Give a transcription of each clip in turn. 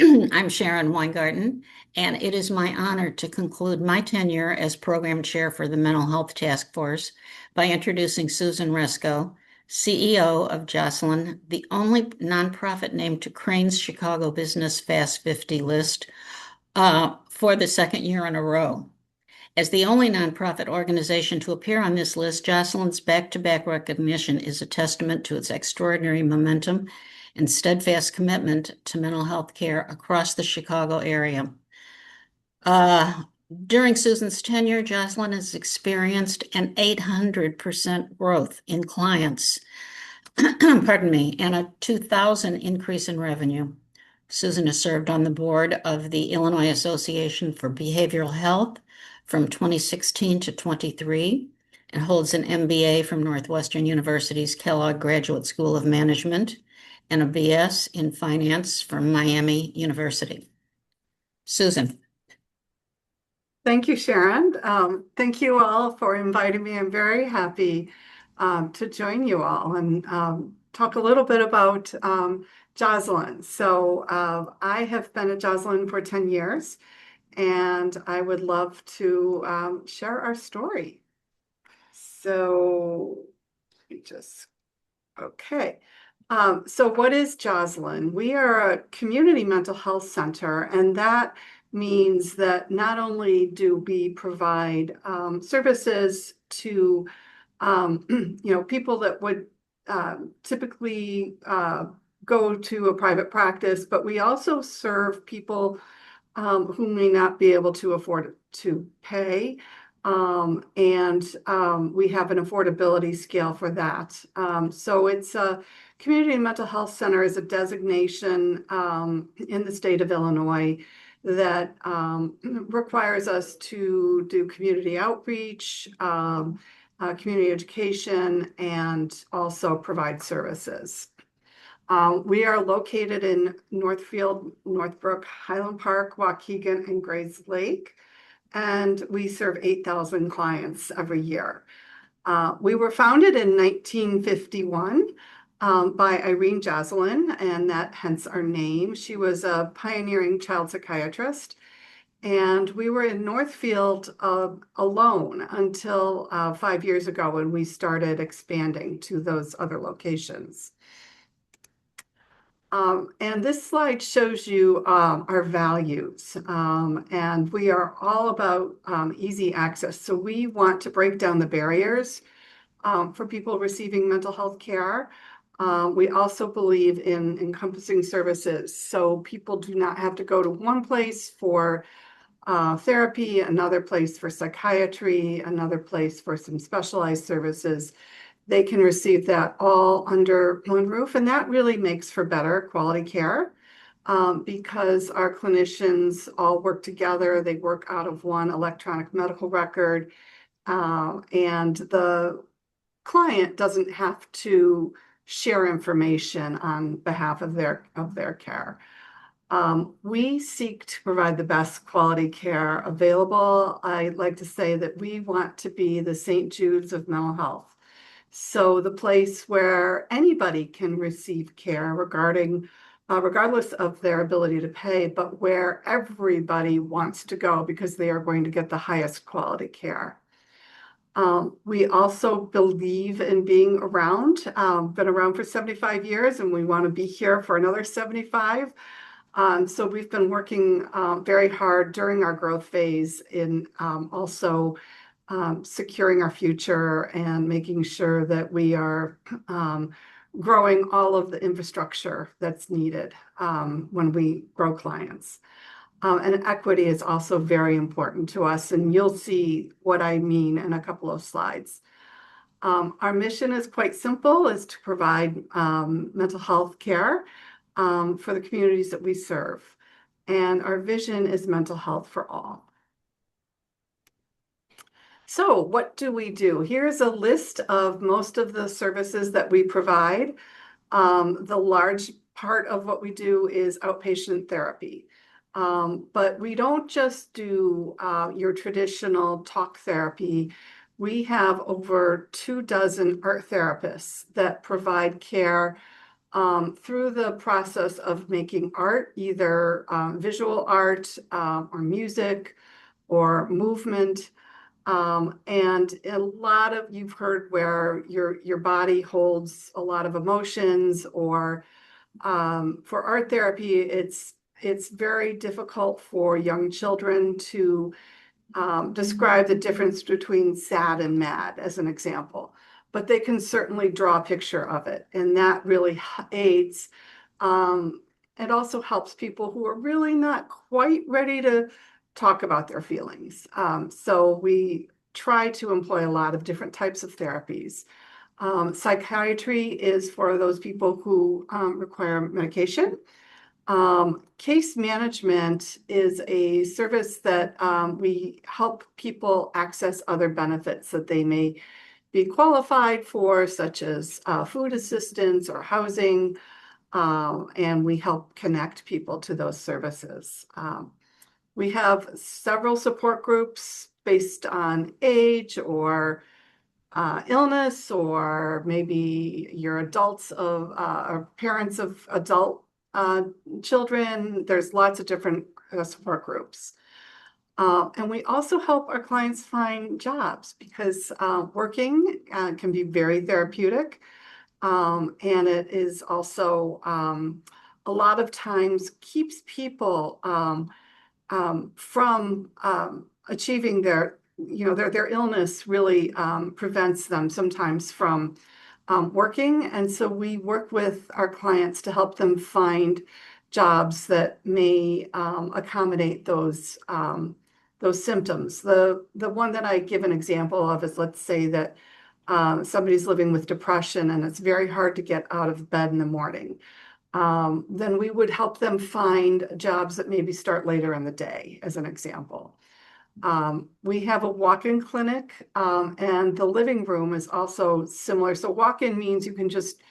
I'm Sharon Weingarten, and it is my honor to conclude my tenure as Program Chair for the Mental Health Task Force by introducing Susan Resko, CEO of Josselyn, the only nonprofit named to Crain's Chicago Business Fast 50 list for the second year in a row. As the only nonprofit organization to appear on this list, Josselyn's back-to-back recognition is a testament to its extraordinary momentum and steadfast commitment to mental health care across the Chicago area. Uh, During Susan's tenure, Josselyn has experienced an 800% growth in clients, pardon me, and a 2,000 increase in revenue. Susan has served on the board of the Illinois Association for Behavioral Health from 2016 to 23 and holds an MBA from Northwestern University's Kellogg Graduate School of Management and a BS in Finance from Miami University. Susan. Thank you, Sharon. Thank you all for inviting me. I'm very happy to join you all and talk a little bit about Josselyn. So I have been at Josselyn for 10 years, and I would love to share our story. So okay. So what is Josselyn? We are a community mental health center, and that means that not only do we provide services to people that would typically go to a private practice, but we also serve people who may not be able to afford to pay. And we have an affordability scale for that. So it's a community mental health center is a designation in the state of Illinois that requires us to do community outreach, community education, and also provide services. We are located in Northfield, Northbrook, Highland Park, Waukegan, and Grays Lake, and we serve 8,000 clients every year. We were founded in 1951 by Irene Josselyn, and that hence our name. She was a pioneering child psychiatrist, and we were in Northfield alone until 5 years ago when we started expanding to those other locations. And this slide shows you our values, and we are all about easy access. So we want to break down the barriers for people receiving mental health care. We also believe in encompassing services, so people do not have to go to one place for therapy, another place for psychiatry, another place for some specialized services. They can receive that all under one roof, and that really makes for better quality care because our clinicians all work together. They work out of one electronic medical record, and the client doesn't have to share information on behalf of their care. We seek to provide the best quality care available. I like to say that we want to be the St. Jude's of mental health. So the place where anybody can receive care regardless of their ability to pay, but where everybody wants to go because they are going to get the highest quality care. We also believe in being around, been around for 75 years, and we want to be here for another 75. So we've been working very hard during our growth phase in also securing our future and making sure that we are growing all of the infrastructure that's needed when we grow clients. And equity is also very important to us, and you'll see what I mean in a couple of slides. Our mission is quite simple, is to provide mental health care for the communities that we serve. And our vision is mental health for all. So what do we do? Here's a list of most of the services that we provide. The large part of what we do is outpatient therapy. But we don't just do your traditional talk therapy. We have over 24 art therapists that provide care through the process of making art, either visual art or music or movement. And a lot of, you've heard where your body holds a lot of emotions, or for art therapy, it's very difficult for young children to describe the difference between sad and mad, as an example. But they can certainly draw a picture of it, and that really aids. It also helps people who are really not quite ready to talk about their feelings. So we try to employ a lot of different types of therapies. Psychiatry is for those people who require medication. Case management is a service that we help people access other benefits that they may be qualified for, such as food assistance or housing, and we help connect people to those services. We have several support groups based on age or illness, or maybe you're adults of or parents of adult children. There's lots of different support groups. And we also help our clients find jobs, because working can be very therapeutic. And it is also a lot of times keeps people from achieving their illness really prevents them sometimes from working. And so we work with our clients to help them find jobs that may accommodate those symptoms. The one that I give an example of is, let's say that somebody's living with depression and it's very hard to get out of bed in the morning. Then we would help them find jobs that maybe start later in the day, as an example. We have a walk-in clinic, and the living room is also similar. So walk-in means you can just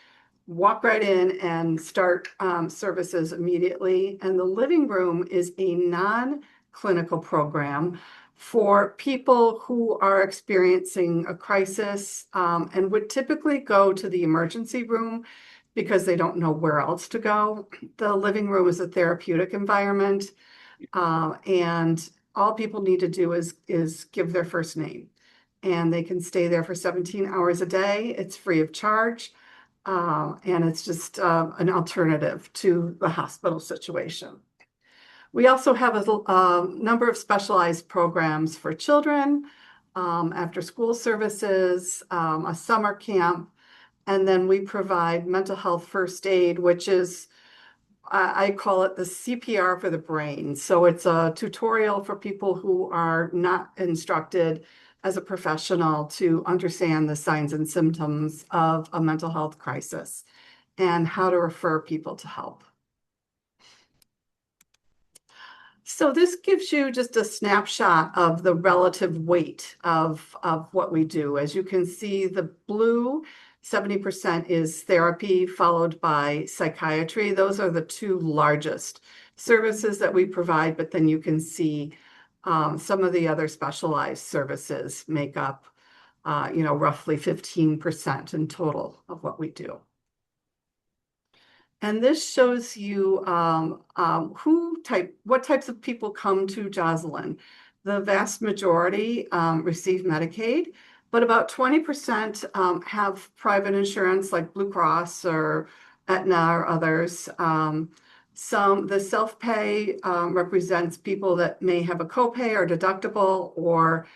walk right in and start services immediately. And the living room is a non-clinical program for people who are experiencing a crisis and would typically go to the emergency room because they don't know where else to go. The living room is a therapeutic environment, and all people need to do is give their first name, and they can stay there for 17 hours a day. It's free of charge, and it's just an alternative to the hospital situation. We also have a number of specialized programs for children, after school services, a summer camp, and then we provide mental health first aid, which is, I call it the CPR for the brain. So it's a tutorial for people who are not instructed as a professional to understand the signs and symptoms of a mental health crisis and how to refer people to help. So this gives you just a snapshot of the relative weight of what we do. As you can see, the blue 70% is therapy, followed by psychiatry. Those are the two largest services that we provide, but then you can see some of the other specialized services make up, roughly 15% in total of what we do. And this shows you what types of people come to Josselyn. The vast majority receive Medicaid, but about 20% have private insurance like Blue Cross or Aetna or others. The self-pay represents people that may have a copay or deductible or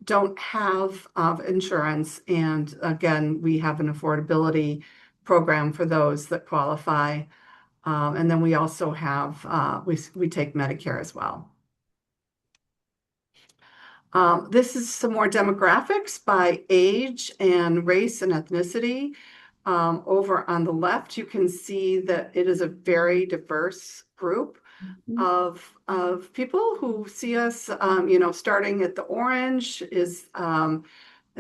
don't have insurance. And again, we have an affordability program for those that qualify. And then we also have, we take Medicare as well. This is some more demographics by age and race and ethnicity. Over on the left, you can see that it is a very diverse group of people who see us, starting at the orange is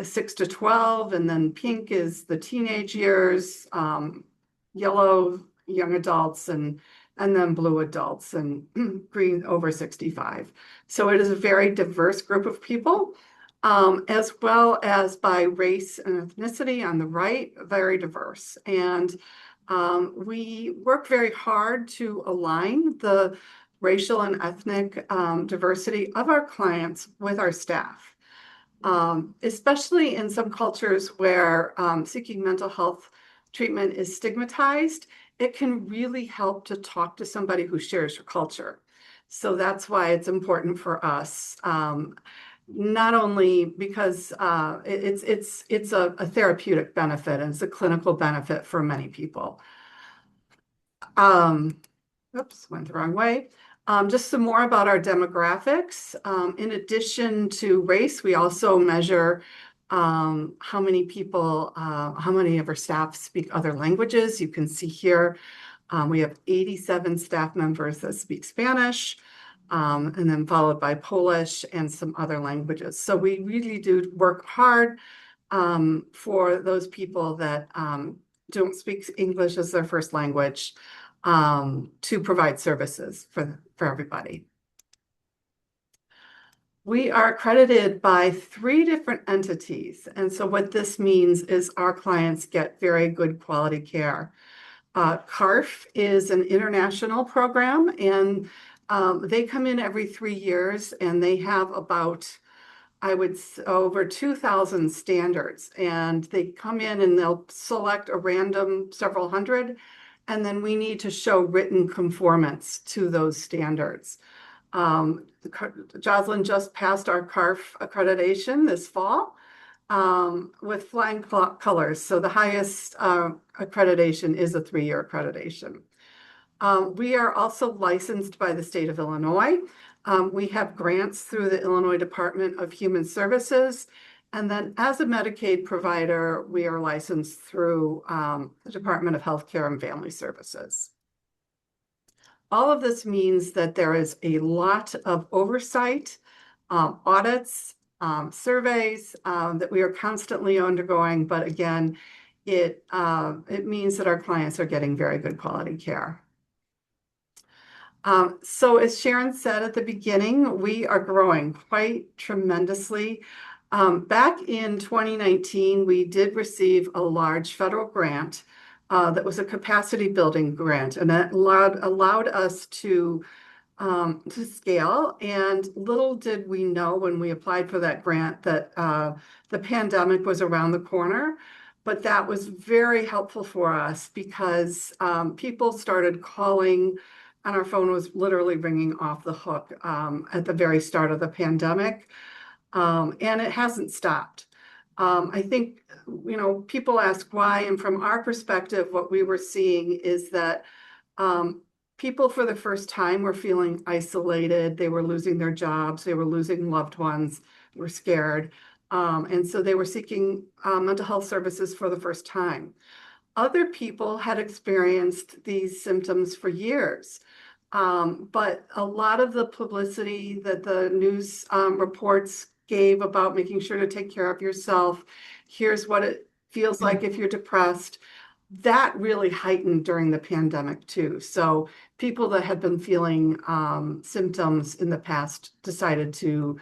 6 to 12, and then pink is the teenage years, yellow young adults, and then blue adults, and green over 65. So it is a very diverse group of people, as well as by race and ethnicity on the right, very diverse. And We work very hard to align the racial and ethnic diversity of our clients with our staff, especially in some cultures where seeking mental health treatment is stigmatized. It can really help to talk to somebody who shares your culture. So that's why it's important for us. Not only because it's a therapeutic benefit and it's a clinical benefit for many people. Um, Oops, went the wrong way. Just some more about our demographics. In addition to race, we also measure how many people, how many of our staff speak other languages. You can see here we have 87 staff members that speak Spanish, and then followed by Polish and some other languages. So we really do work hard for those people that don't speak English as their first language to provide services for everybody. We are accredited by 3 different entities. And so what this means is our clients get very good quality care. CARF is an international program, and they come in every 3 years, and they have about, I would say, over 2,000 standards. And they come in and they'll select a random several hundred, and then we need to show written conformance to those standards. Josselyn just passed our CARF accreditation this fall with flying colors. So the highest accreditation is a 3-year accreditation. We are also licensed by the state of Illinois. We have grants through the Illinois Department of Human Services. And then as a Medicaid provider, we are licensed through the Department of Healthcare and Family Services. All of this means that there is a lot of oversight, audits, surveys that we are constantly undergoing. But again, it means that our clients are getting very good quality care. So as Sharon said at the beginning, we are growing quite tremendously. Back in 2019, we did receive a large federal grant that was a capacity building grant, and that allowed us to scale. And little did we know when we applied for that grant that the pandemic was around the corner. But that was very helpful for us because people started calling, and our phone was literally ringing off the hook at the very start of the pandemic. And it hasn't stopped. I think, people ask why, and from our perspective, what we were seeing is that people for the first time were feeling isolated. They were losing their jobs. They were losing loved ones. They were scared. And so they were seeking mental health services for the first time. Other people had experienced these symptoms for years. But a lot of the publicity that the news reports gave about making sure to take care of yourself, here's what it feels like if you're depressed, that really heightened during the pandemic too. So people that had been feeling symptoms in the past decided to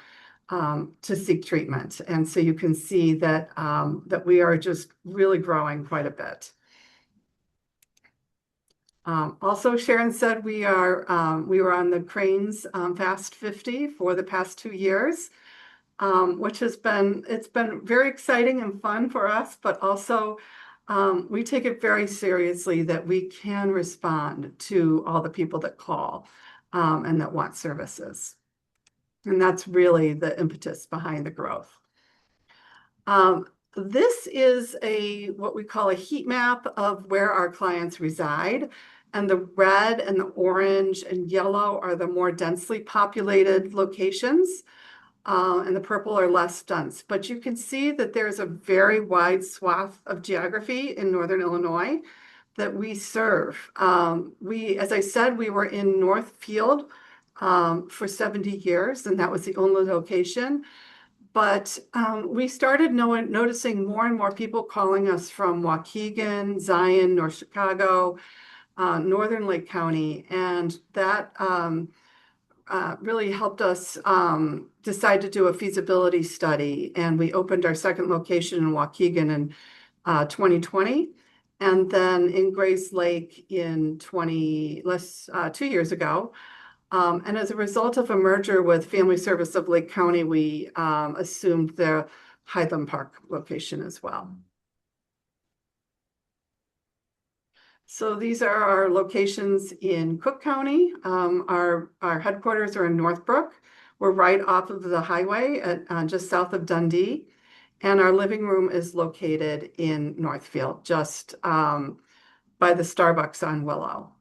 seek treatment. And so you can see that we are just really growing quite a bit. Also, Sharon said we were on the Cranes Fast 50 for the past 2 years, which it's been very exciting and fun for us, but also we take it very seriously that we can respond to all the people that call and that want services. And that's really the impetus behind the growth. This is what we call a heat map of where our clients reside. And the red and the orange and yellow are the more densely populated locations. And the purple are less dense. But you can see that there's a very wide swath of geography in Northern Illinois that we serve. As I said, we were in Northfield for 70 years, and that was the only location. But we started noticing more and more people calling us from Waukegan, Zion, North Chicago, Northern Lake County, and that really helped us decide to do a feasibility study. And we opened our second location in Waukegan in 2020. And then in Grace Lake in 2 years ago. And as a result of a merger with Family Service of Lake County, we assumed the Highland Park location as well. So these are our locations in Cook County. Our headquarters are in Northbrook. We're right off of the highway at just south of Dundee. And our living room is located in Northfield, just by the Starbucks on Willow.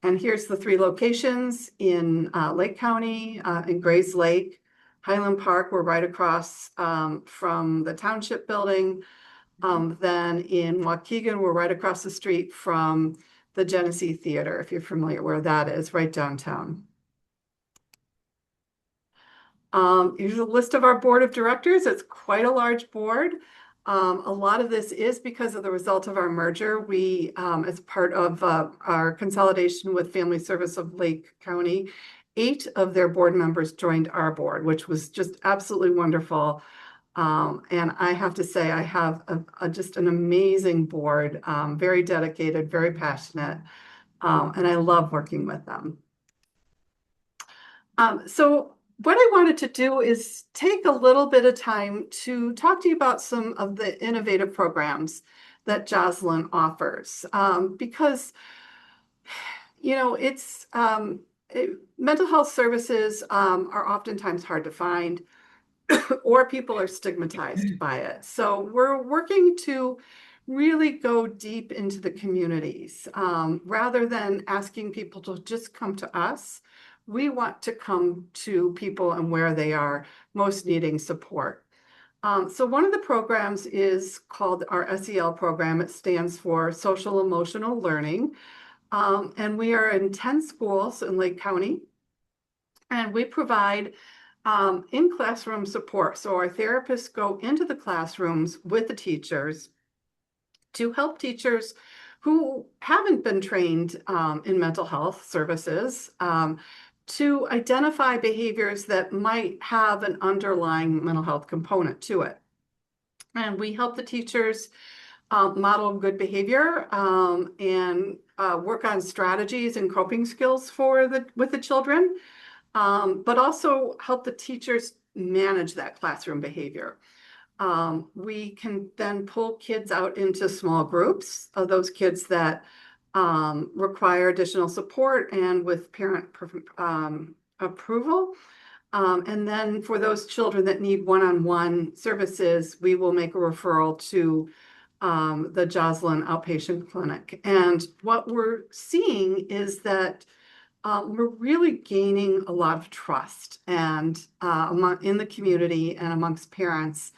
And here's the 3 locations in Lake County, in Grays Lake. Highland Park, we're right across from the Township Building. Then in Waukegan, we're right across the street from the Genesee Theater, if you're familiar where that is, right downtown. Here's a list of our board of directors. It's quite a large board. A lot of this is because of the result of our merger. We, as part of our consolidation with Family Service of Lake County, 8 of their board members joined our board, which was just absolutely wonderful. And I have to say, I have just an amazing board, very dedicated, very passionate, and I love working with them. So what I wanted to do is take a little bit of time to talk to you about some of the innovative programs that Josselyn offers, because, you know, mental health services are oftentimes hard to find, or people are stigmatized by it. So we're working to really go deep into the communities. Rather than asking people to just come to us, we want to come to people and where they are most needing support. So one of the programs is called our SEL program. It stands for Social Emotional Learning. And we are in 10 schools in Lake County. And we provide in-classroom support. So our therapists go into the classrooms with the teachers to help teachers who haven't been trained in mental health services to identify behaviors that might have an underlying mental health component to it. And we help the teachers model good behavior and work on strategies and coping skills with the children, but also help the teachers manage that classroom behavior. We can then pull kids out into small groups of those kids that require additional support and with parent approval. And then for those children that need one-on-one services, we will make a referral to the Josselyn outpatient clinic. And what we're seeing is that we're really gaining a lot of trust and in the community and amongst parents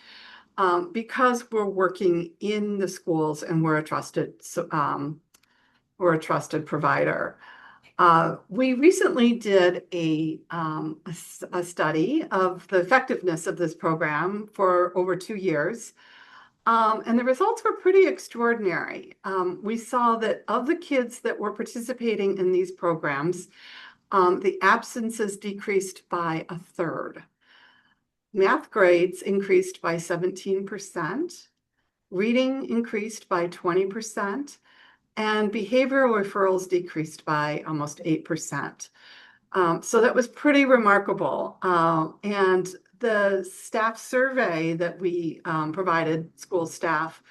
because we're working in the schools and we're a trusted provider. We recently did a study of the effectiveness of this program for over 2 years. And the results were pretty extraordinary. We saw that of the kids that were participating in these programs, the absences decreased by 1/3. Math grades increased by 17%, reading increased by 20%, and behavioral referrals decreased by almost 8%. So that was pretty remarkable. And the staff survey that we provided school staff,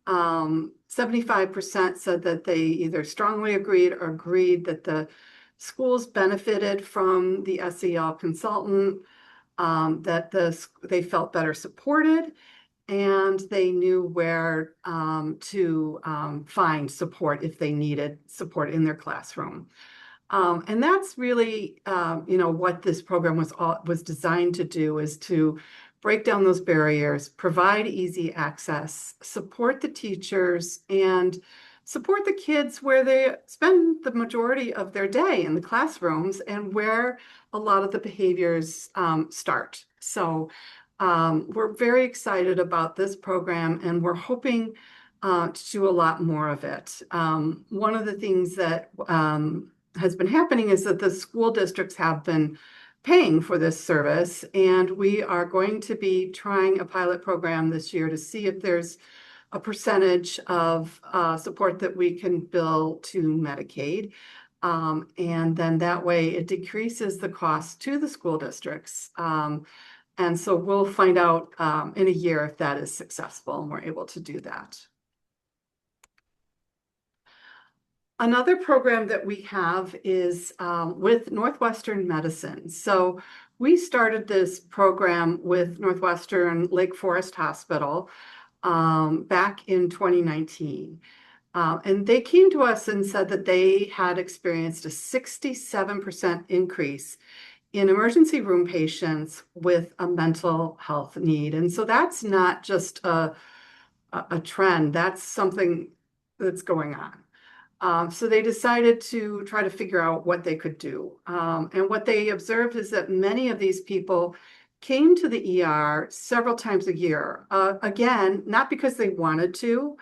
75% said that they either strongly agreed or agreed that the schools benefited from the SEL consultant, that they felt better supported, and they knew where to find support if they needed support in their classroom. And that's really, what this program was designed to do, is to break down those barriers, provide easy access, support the teachers, and support the kids where they spend the majority of their day in the classrooms and where a lot of the behaviors start. So we're very excited about this program, and we're hoping to do a lot more of it. One of the things that has been happening is that the school districts have been paying for this service, and we are going to be trying a pilot program this year to see if there's a percentage of support that we can bill to Medicaid. And then that way it decreases the cost to the school districts. And so we'll find out in a year if that is successful and we're able to do that. Another program that we have is with Northwestern Medicine. So we started this program with Northwestern Lake Forest Hospital back in 2019. And they came to us and said that they had experienced a 67% increase in emergency room patients with a mental health need. And so that's not just a trend, that's something that's going on. So they decided to try to figure out what they could do. And what they observed is that many of these people came to the ER several times a year. Again, not because they wanted to,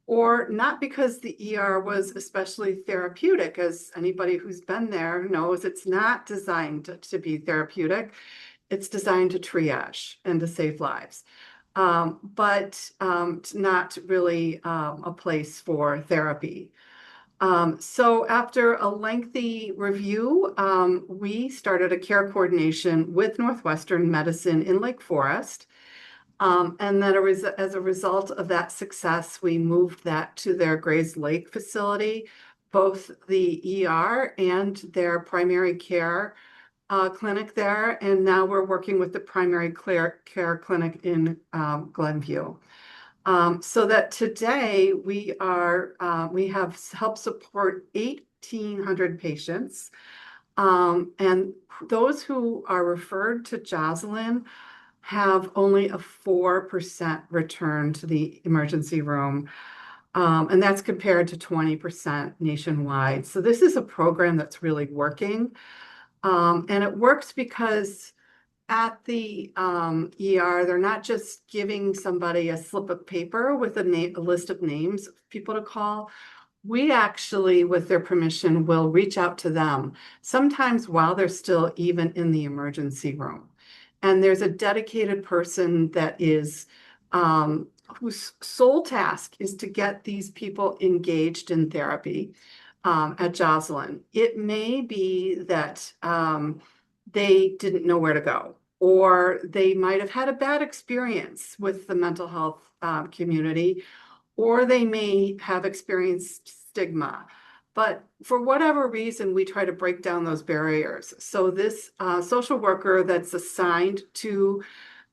or not because the ER was especially therapeutic. As anybody who's been there knows, it's not designed to be therapeutic. It's designed to triage and to save lives. But not really a place for therapy. So after a lengthy review, we started a care coordination with Northwestern Medicine in Lake Forest. And then as a result of that success, we moved that to their Grays Lake facility, both the ER and their primary care clinic there. And now we're working with the primary care clinic in Glenview. So that today we have helped support 1,800 patients. And those who are referred to Josselyn have only a 4% return to the emergency room. And that's compared to 20% nationwide. So this is a program that's really working. And it works because at the ER, they're not just giving somebody a slip of paper with a list of names of people to call. We actually, with their permission, will reach out to them, sometimes while they're still even in the emergency room. And there's a dedicated person that is whose sole task is to get these people engaged in therapy at Josselyn. It may be that they didn't know where to go, or they might have had a bad experience with the mental health community, or they may have experienced stigma. But for whatever reason, we try to break down those barriers. So this social worker that's assigned to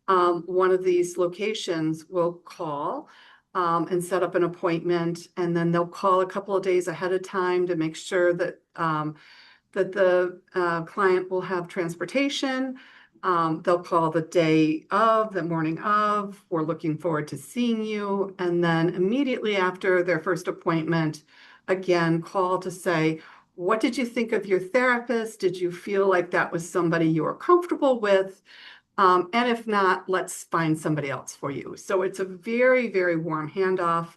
one of these locations will call and set up an appointment, and then they'll call a couple of days ahead of time to make sure that that the client will have transportation. They'll call the day of, the morning of, we're looking forward to seeing you. And then immediately after their first appointment, again, call to say, what did you think of your therapist? Did you feel like that was somebody you were comfortable with? And if not, let's find somebody else for you. So it's a very, very warm handoff.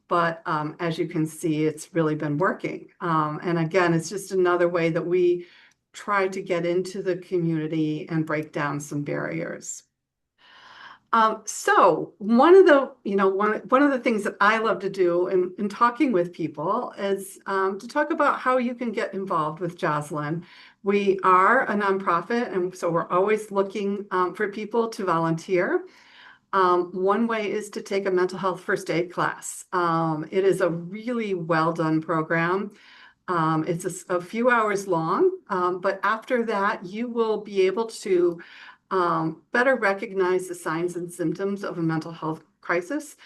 But as you can see, it's really been working. And again, it's just another way that we try to get into the community and break down some barriers. So one of the things that I love to do in talking with people is to talk about how you can get involved with Josselyn. We are a nonprofit, and so we're always looking for people to volunteer. One way is to take a mental health first aid class. It is a really well done program. It's a few hours long, but after that, you will be able to better recognize the signs and symptoms of a mental health crisis.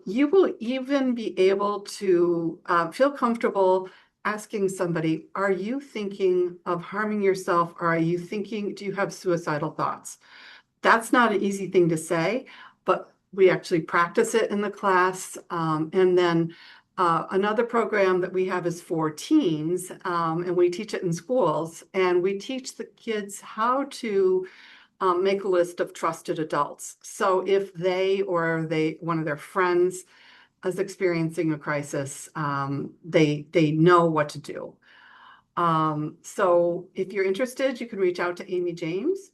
You will even be able to feel comfortable asking somebody, are you thinking of harming yourself, or do you have suicidal thoughts? That's not an easy thing to say, but we actually practice it in the class. And then another program that we have is for teens, and we teach it in schools. And we teach the kids how to make a list of trusted adults. So if one of their friends is experiencing a crisis, they know what to do. So if you're interested, you can reach out to Amy James.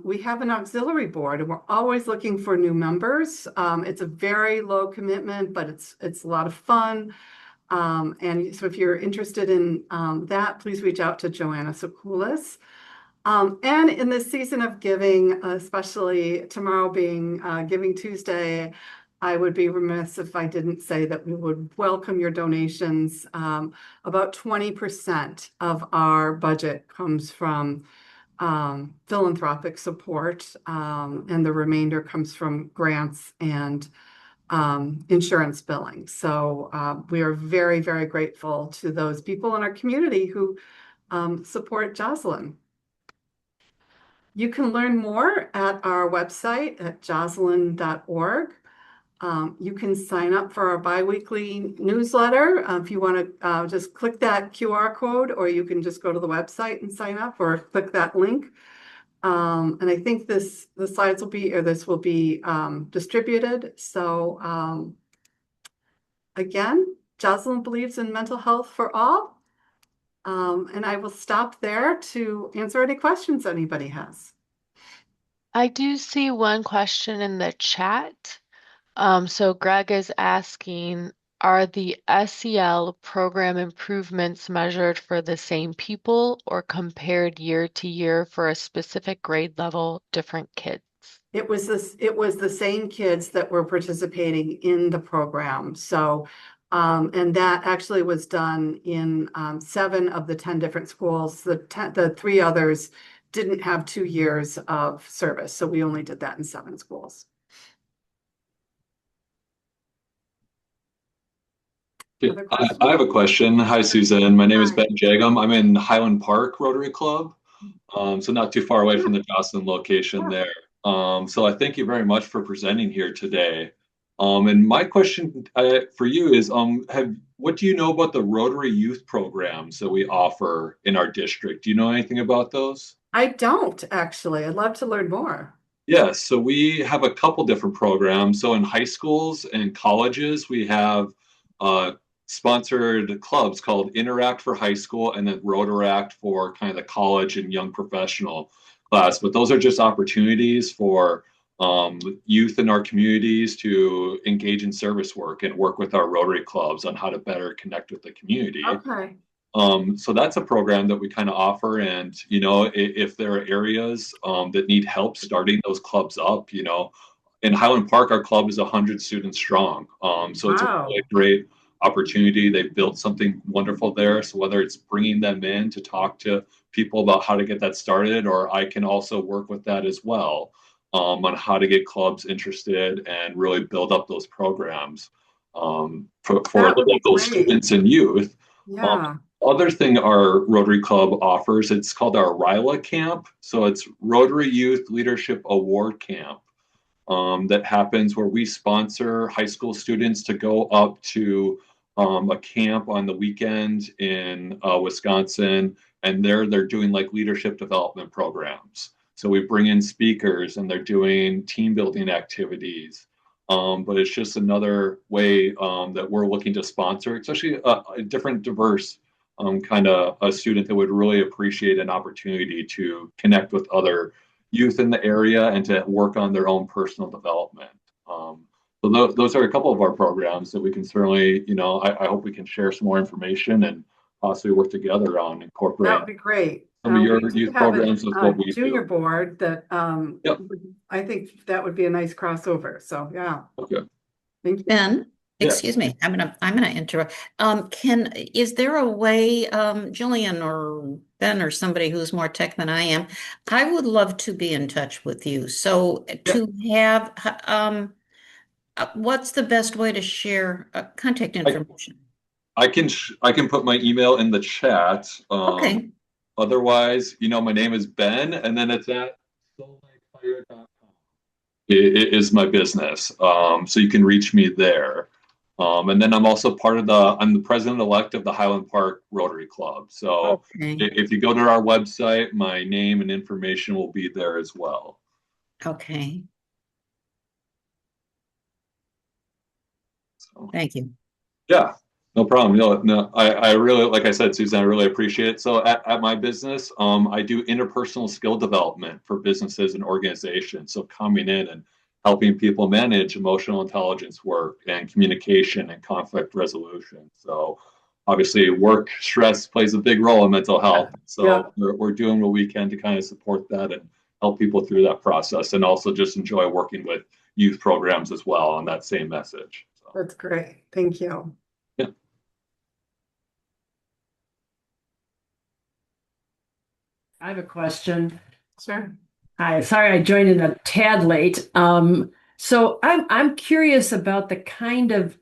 We have an auxiliary board, and we're always looking for new members. It's a very low commitment, but it's a lot of fun. And so if you're interested in that, please reach out to Joanna Sokoulis. And in this season of giving, especially tomorrow being Giving Tuesday, I would be remiss if I didn't say that we would welcome your donations. About 20% of our budget comes from philanthropic support, and the remainder comes from grants and insurance billing. So we are very, very grateful to those people in our community who support Josselyn. You can learn more at our website at josselyn.org. You can sign up for our biweekly newsletter if you want to just click that QR code, or you can just go to the website and sign up, or click that link. And I think the slides will be, or this will be distributed. So again, Josselyn believes in mental health for all. And I will stop there to answer any questions anybody has. I do see one question in the chat. So Greg is asking, are the SEL program improvements measured for the same people or compared year to year for a specific grade level, different kids? It was the same kids that were participating in the program. So, and that actually was done in 7 of the 10 different schools. The 3 others didn't have 2 years of service, so we only did that in 7 schools. Okay, Other questions? I have a question. Hi, Susan. My name is Hi. Ben Jagum. I'm in Highland Park Rotary Club, so not too far away from the Jocelyn location Yeah. there. So I thank you very much for presenting here today. And my question for you is, what do you know about the Rotary Youth programs that we offer in our district? Do you know anything about those? I don't actually. I'd love to learn more. Yes, so we have a couple different programs. So in high schools and colleges, we have uh, sponsored clubs called Interact for high school and then Rotaract for kind of the college and young professional class. But those are just opportunities for youth in our communities to engage in service work and work with our Rotary clubs on how to better connect with the community. Okay. So that's a program that we kind of offer. And, if there are areas that need help starting those clubs up, in Highland Park, our club is 100 students strong. So it's a really Wow. great opportunity. They've built something wonderful there. So whether it's bringing them in to talk to people about how to get that started, or I can also work with that as well on how to get clubs interested and really build up those programs for That the would be local great. students and youth. Um, Yeah. Other thing our Rotary Club offers, it's called our RILA Camp. So it's Rotary Youth Leadership Award Camp that happens where we sponsor high school students to go up to a camp on the weekend in Wisconsin, and they're doing like leadership development programs. So we bring in speakers, and they're doing team building activities. But it's just another way that we're looking to sponsor, especially a different, diverse kind of a student that would really appreciate an opportunity to connect with other youth in the area and to work on their own personal development. Those are a couple of our programs that we can certainly, I hope we can share some more information and possibly work together on That incorporating would be great. some of your We do youth have programs with a what we junior do. board that Yep. I think that would be a nice crossover. So yeah, Okay. thank you. Ben, Yes. excuse me, I'm gonna interrupt. Is there a way, Jillian or Ben or somebody who's more tech than I am, I would love to be in touch with you. So Yeah. to have, what's the best way to share contact I, information? I can put my email in the chat. Okay, Otherwise, my name is Ben, and then it's at soullightfire.com. It is my business. So you can reach me there. And then I'm also I'm the president-elect of the Highland Park Rotary Club. So okay, if you go to our website, my name and information will be there as well. okay. So, Thank you. yeah, No problem. No, I really, like I said, Susan, I really appreciate it. So at my business, I do interpersonal skill development for businesses and organizations. So coming in and helping people manage emotional intelligence work and communication and conflict resolution. So obviously work stress plays a big role in mental health. Yeah, So we're doing what we can to kind of support that and help people through that process, and also just enjoy working with youth programs as well on that same message. So, that's great. Thank you. yeah. I have a question. Sure. Hi, sorry I joined in a tad late. So I'm curious about the kind of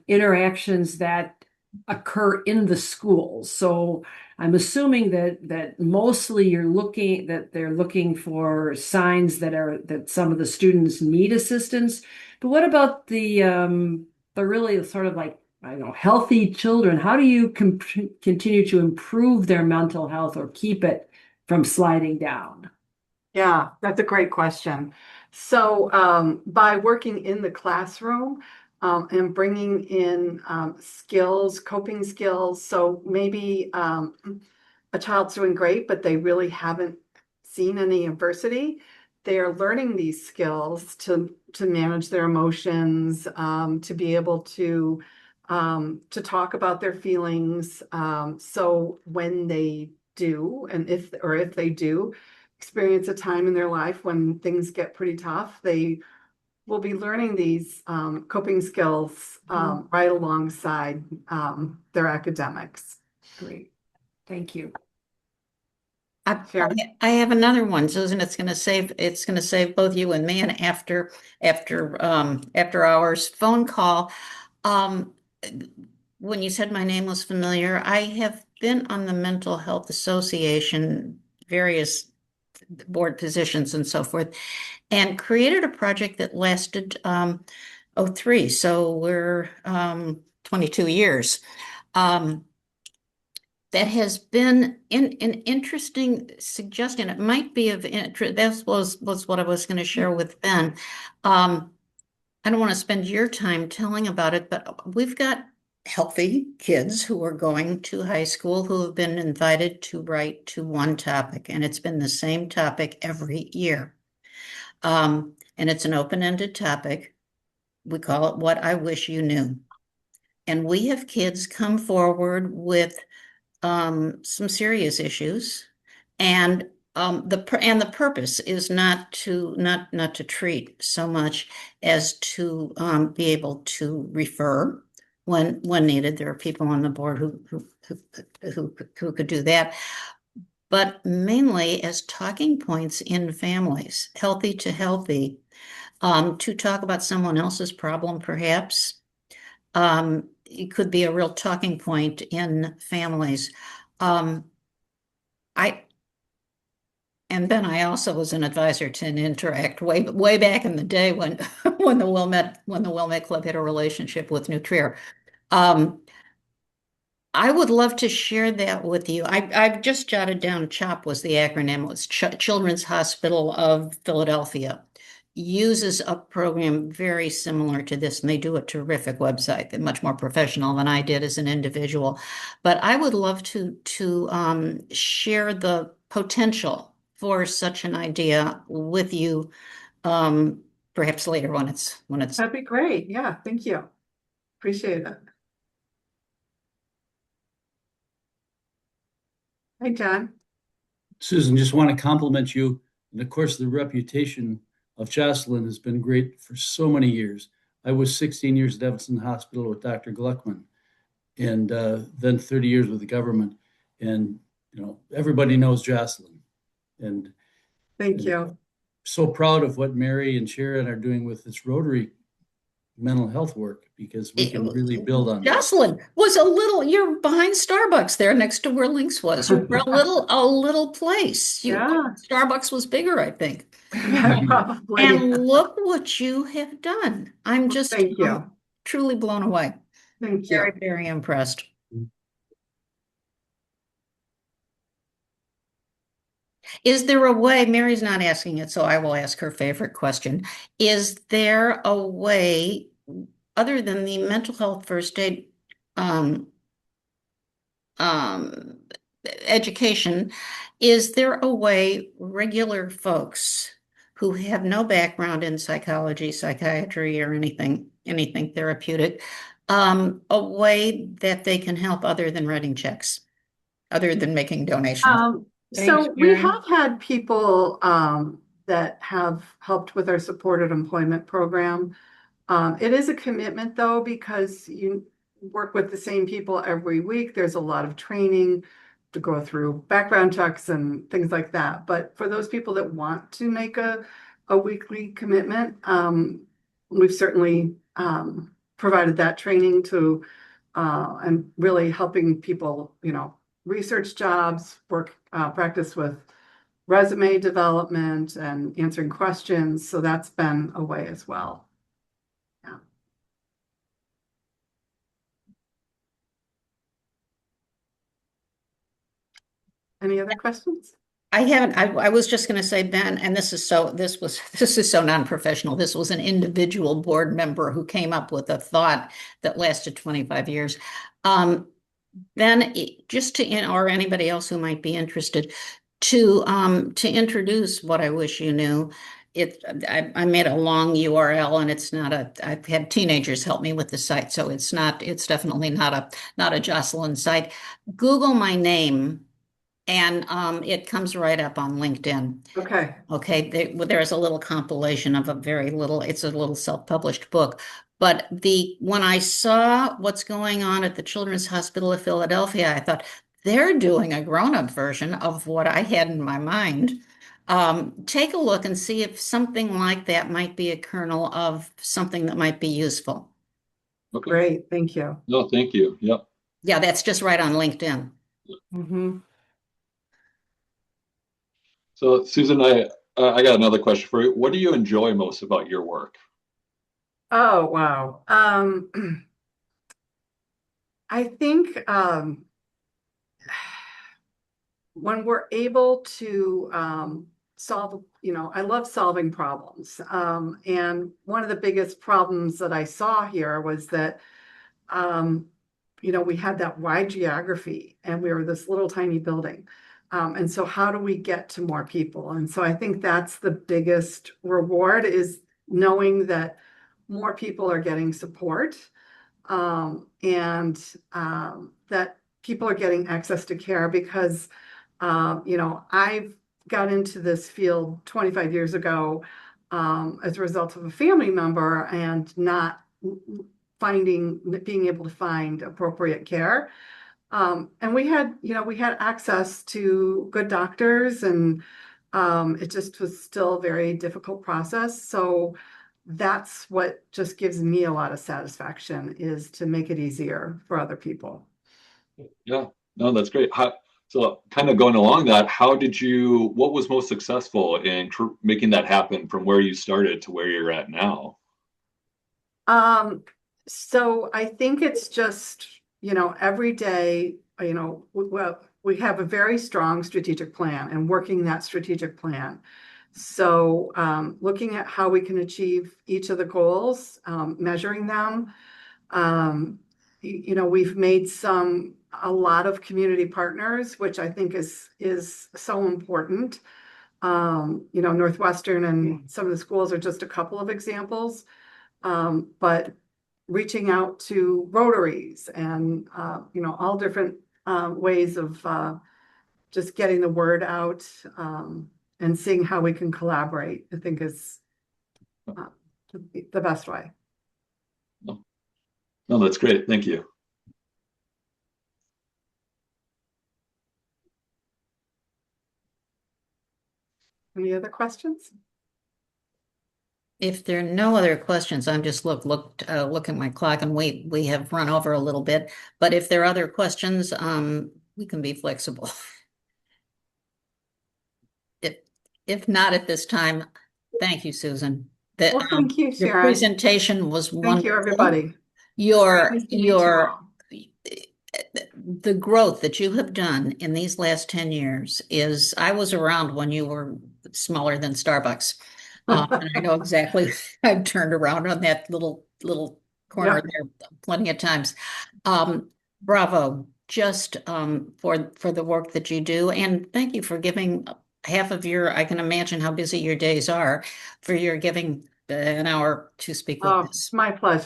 interactions that occur in the schools. So I'm assuming that mostly they're looking for signs that some of the students need assistance. But what about the really sort of like, I don't know, healthy children? How do you continue to improve their mental health or keep it from sliding down? Yeah, that's a great question. So, by working in the classroom, and bringing in skills, coping skills, so maybe a child's doing great, but they really haven't seen any adversity. They are learning these skills to manage their emotions, to be able to talk about their feelings. So when they do, and if they do experience a time in their life when things get pretty tough, they will be learning these coping skills right alongside their academics. Great. Thank you. Sure. I have another one, Susan. It's gonna save both you and me an after hours phone call. Um, when you said my name was familiar, I have been on the Mental Health Association, various board positions and so forth, and created a project that lasted 03, so we're 22 years. That has been an interesting suggestion. It might be of interest. That was what I was going to share with Ben. I don't want to spend your time telling about it, but we've got healthy kids who are going to high school who have been invited to write to one topic, and it's been the same topic every year. And it's an open-ended topic. We call it What I Wish You Knew. And we have kids come forward with some serious issues, and the purpose is not to treat so much as to be able to refer when needed. There are people on the board who could do that, but mainly as talking points in families, healthy to healthy, to talk about someone else's problem, perhaps. It could be a real talking point in families. Um, I and then I also was an advisor to an Interact way back in the day when when the Wilmette Club had a relationship with New Trier. Um, I would love to share that with you. I've just jotted down CHOP was the acronym. It was Children's Hospital of Philadelphia. Uses a program very similar to this, and they do a terrific website. They're much more professional than I did as an individual. But I would love to share the potential for such an idea with you, perhaps later when it's. That'd be great. Yeah, thank you. Appreciate it. Hey, John. Susan, just want to compliment you. And of course, the reputation of Josselyn has been great for so many years. I was 16 years at Evanston Hospital with Dr. Gluckman, and then 30 years with the government. And, everybody knows Josselyn. And Thank you. so proud of what Mary and Sharon are doing with this Rotary mental health work, because we can really build on that. Josselyn was you're behind Starbucks there next to where Lynx was. You were a little place. Yeah. Starbucks was bigger, I think. Yeah, probably. And look what you have done. I'm just Thank you. truly blown away. Thank Very, you. very impressed. Is there a way, Mary's not asking it, so I will ask her favorite question. Is there a way, other than the mental health first aid, um, um, education, is there a way regular folks who have no background in psychology, psychiatry, or anything therapeutic, a way that they can help other than writing checks, other than making donations? Thanks, So we Mary. have had people that have helped with our supported employment program. It is a commitment though, because you work with the same people every week. There's a lot of training to go through background checks and things like that. But for those people that want to make a weekly commitment, we've certainly provided that training to and really helping people, research jobs, practice with resume development and answering questions. So that's been a way as well. Yeah. Any other questions? I haven't, I was just going to say, Ben, and this is so non-professional. This was an individual board member who came up with a thought that lasted 25 years. Ben, just or anybody else who might be interested, to introduce what I wish you knew. I made a long URL and it's not I've had teenagers help me with the site, so it's definitely not a Josselyn site. Google my name and it comes right up on LinkedIn. Okay. Okay, there's a little compilation of it's a little self-published book. But when I saw what's going on at the Children's Hospital of Philadelphia, I thought they're doing a grown-up version of what I had in my mind. Take a look and see if something like that might be a kernel of something that might be useful. Okay. Great. Thank you. No, thank you. Yep. Yeah, that's just right on LinkedIn. Mhm. So Susan, I got another question for you. What do you enjoy most about your work? Oh, wow. I think when we're able to solve, I love solving problems. And one of the biggest problems that I saw here was that, we had that wide geography and we were this little tiny building. And so how do we get to more people? And so I think that's the biggest reward, is knowing that more people are getting support, and that people are getting access to care, because I've got into this field 25 years ago as a result of a family member and not being able to find appropriate care. And we had access to good doctors, and it just was still a very difficult process. So that's what just gives me a lot of satisfaction, is to make it easier for other people. Yeah, no, that's great. So kind of going along that, what was most successful in making that happen from where you started to where you're at now? So I think it's just, every day, we have a very strong strategic plan and working that strategic plan. So looking at how we can achieve each of the goals, measuring them. We've made a lot of community partners, which I think is so important. Northwestern and some of the schools are just a couple of examples. But reaching out to Rotaries and, all different ways of just getting the word out, and seeing how we can collaborate, I think is the best way. No, that's great. Thank you. Any other questions? If there are no other questions, I'm just look at my clock and we have run over a little bit. But if there are other questions, we can be flexible. If not at this time, thank you, Susan. Well, thank you, Your Sharon. presentation was Thank wonderful. you, everybody. Your Nice to meet you all. the growth that you have done in these last 10 years I was around when you were smaller than Starbucks. And I know exactly, I've turned around on that little corner Yep. there plenty of times. Bravo, just for the work that you do, and thank you for giving half of your. I can imagine how busy your days are, for your giving an hour to speak with Oh, us. my pleasure.